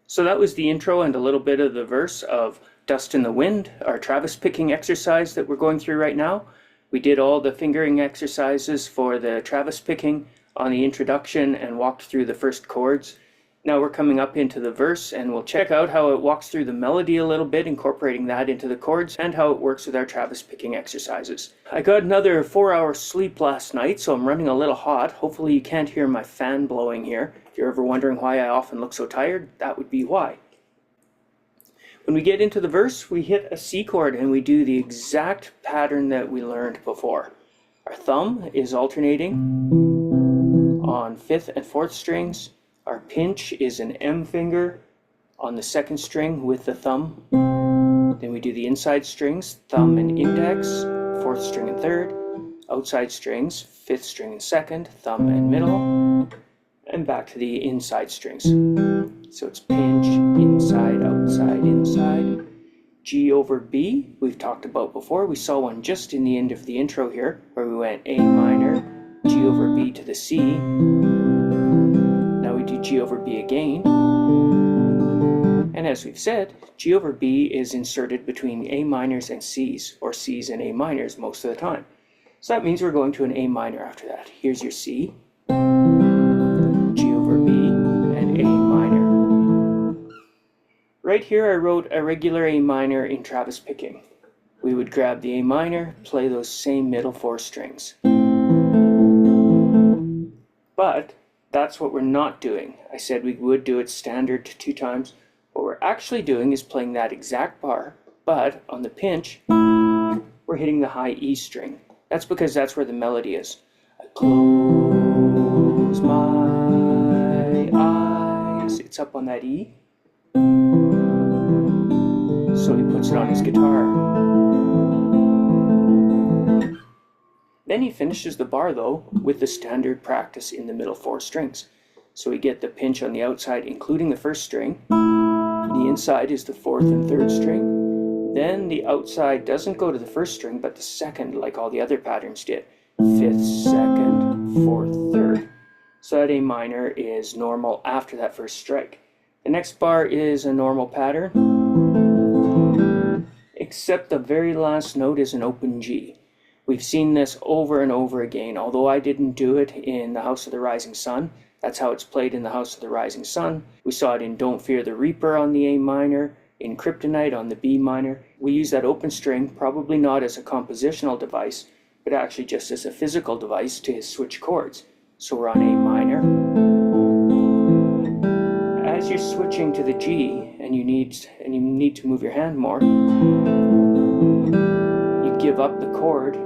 So that was the intro and a little bit of the verse of Dust in the Wind, our Travis picking exercise that we're going through right now. We did all the fingering exercises for the Travis picking on the introduction and walked through the first chords. Now we're coming up into the verse and we'll check out how it walks through the melody a little bit, incorporating that into the chords, and how it works with our Travis picking exercises. I got another 4 hours sleep last night, so I'm running a little hot. Hopefully you can't hear my fan blowing here. If you're ever wondering why I often look so tired, that would be why. When we get into the verse, we hit a C chord and we do the exact pattern that we learned before. Our thumb is alternating on 5th and 4th strings. Our pinch is an M finger on the 2nd string with the thumb. Then we do the inside strings, thumb and index, 4th string and 3rd. Outside strings, 5th string and 2nd, thumb and middle. And back to the inside strings. So it's pinch, inside, outside, inside. G over B, we've talked about before. We saw one just in the end of the intro here, where we went A minor, G over B to the C. Now we do G over B again. And as we've said, G over B is inserted between A minors and Cs, or Cs and A minors most of the time. So that means we're going to an A minor after that. Here's your C. Right here I wrote a regular A minor in Travis picking. We would grab the A minor, play those same middle 4 strings. But that's what we're not doing. I said we would do it standard 2 times. What we're actually doing is playing that exact bar, but on the pinch, we're hitting the high E string. That's because that's where the melody is. I close my eyes. It's up on that E. So he puts it on his guitar. Then he finishes the bar though with the standard practice in the middle 4 strings. So we get the pinch on the outside including the 1st string. The inside is the 4th and 3rd string. Then the outside doesn't go to the 1st string but the 2nd, like all the other patterns did. 5th, 2nd, 4th, 3rd. So that A minor is normal after that 1st strike. The next bar is a normal pattern, except the very last note is an open G. We've seen this over and over again, although I didn't do it in the House of the Rising Sun. That's how it's played in the House of the Rising Sun. We saw it in Don't Fear the Reaper on the A minor, in Kryptonite on the B minor. We use that open string, probably not as a compositional device, but actually just as a physical device to switch chords. So we're on A minor. As you're switching to the G and you need to move your hand more, you give up the chord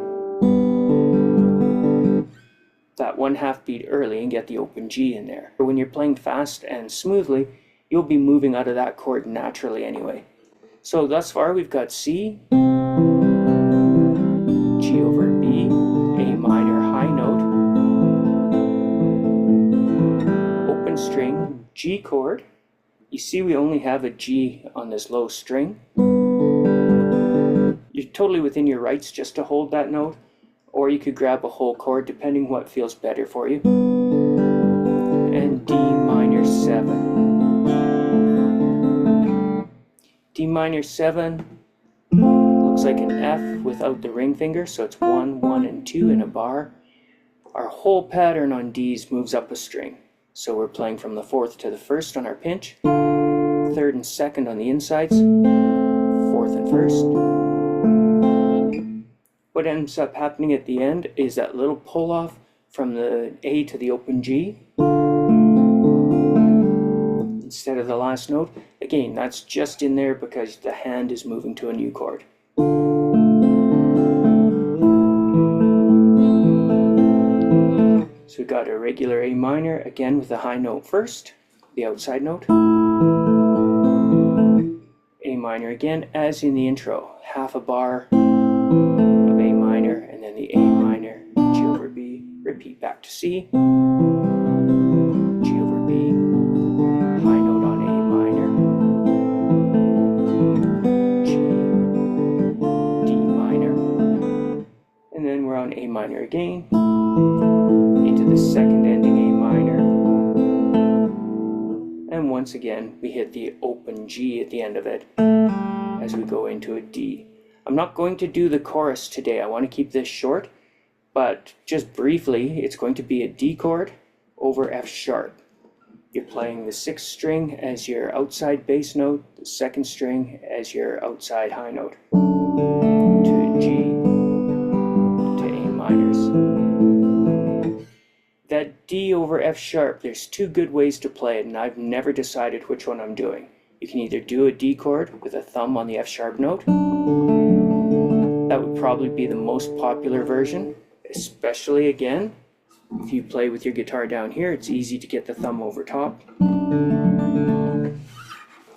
that 1/2 beat early and get the open G in there. When you're playing fast and smoothly, you'll be moving out of that chord naturally anyway. So thus far we've got C, G over B, A minor high note, open string, G chord. You see we only have a G on this low string. You're totally within your rights just to hold that note, or you could grab a whole chord depending what feels better for you. And D minor 7. D minor 7 looks like an F without the ring finger, so it's 1, 1, and 2 in a bar. Our whole pattern on Ds moves up a string. So we're playing from the 4th to the 1st on our pinch, 3rd and 2nd on the insides, 4th and 1st. What ends up happening at the end is that little pull off from the A to the open G instead of the last note. Again, that's just in there because the hand is moving to a new chord. So we got a regular A minor, again with the high note first, the outside note. A minor again, as in the intro. Half a bar of A minor, and then the A minor, G over B, repeat back to C, G over B, high note on A minor, G, D minor, and then we're on A minor again, into the second ending A minor, and once again we hit the open G at the end of it as we go into a D. I'm not going to do the chorus today, I want to keep this short, but just briefly, it's going to be a D chord over F sharp. You're playing the 6th string as your outside bass note, the 2nd string as your outside high note, to G, to A minors. That D over F sharp, there's 2 good ways to play it, and I've never decided which one I'm doing. You can either do a D chord with a thumb on the F sharp note. That would probably be the most popular version, especially again, if you play with your guitar down here, it's easy to get the thumb over top.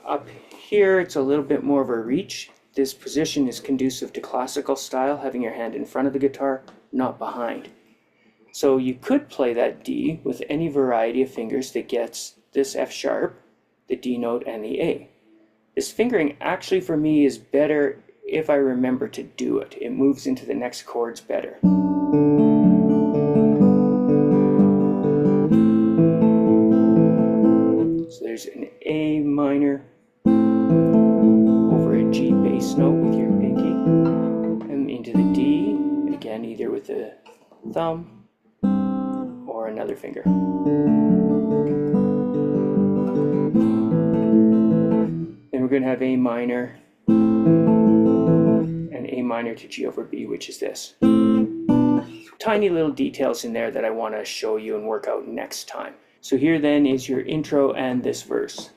Up here, it's a little bit more of a reach. This position is conducive to classical style, having your hand in front of the guitar, not behind. So you could play that D with any variety of fingers that gets this F sharp, the D note, and the A. This fingering actually for me is better if I remember to do it. It moves into the next chords better. So there's an A minor over a G bass note with your pinky, and into the D, again either with the thumb or another finger. Then we're going to have A minor and A minor to G over B, which is this. Tiny little details in there that I want to show you and work out next time. So here then is your intro and this verse.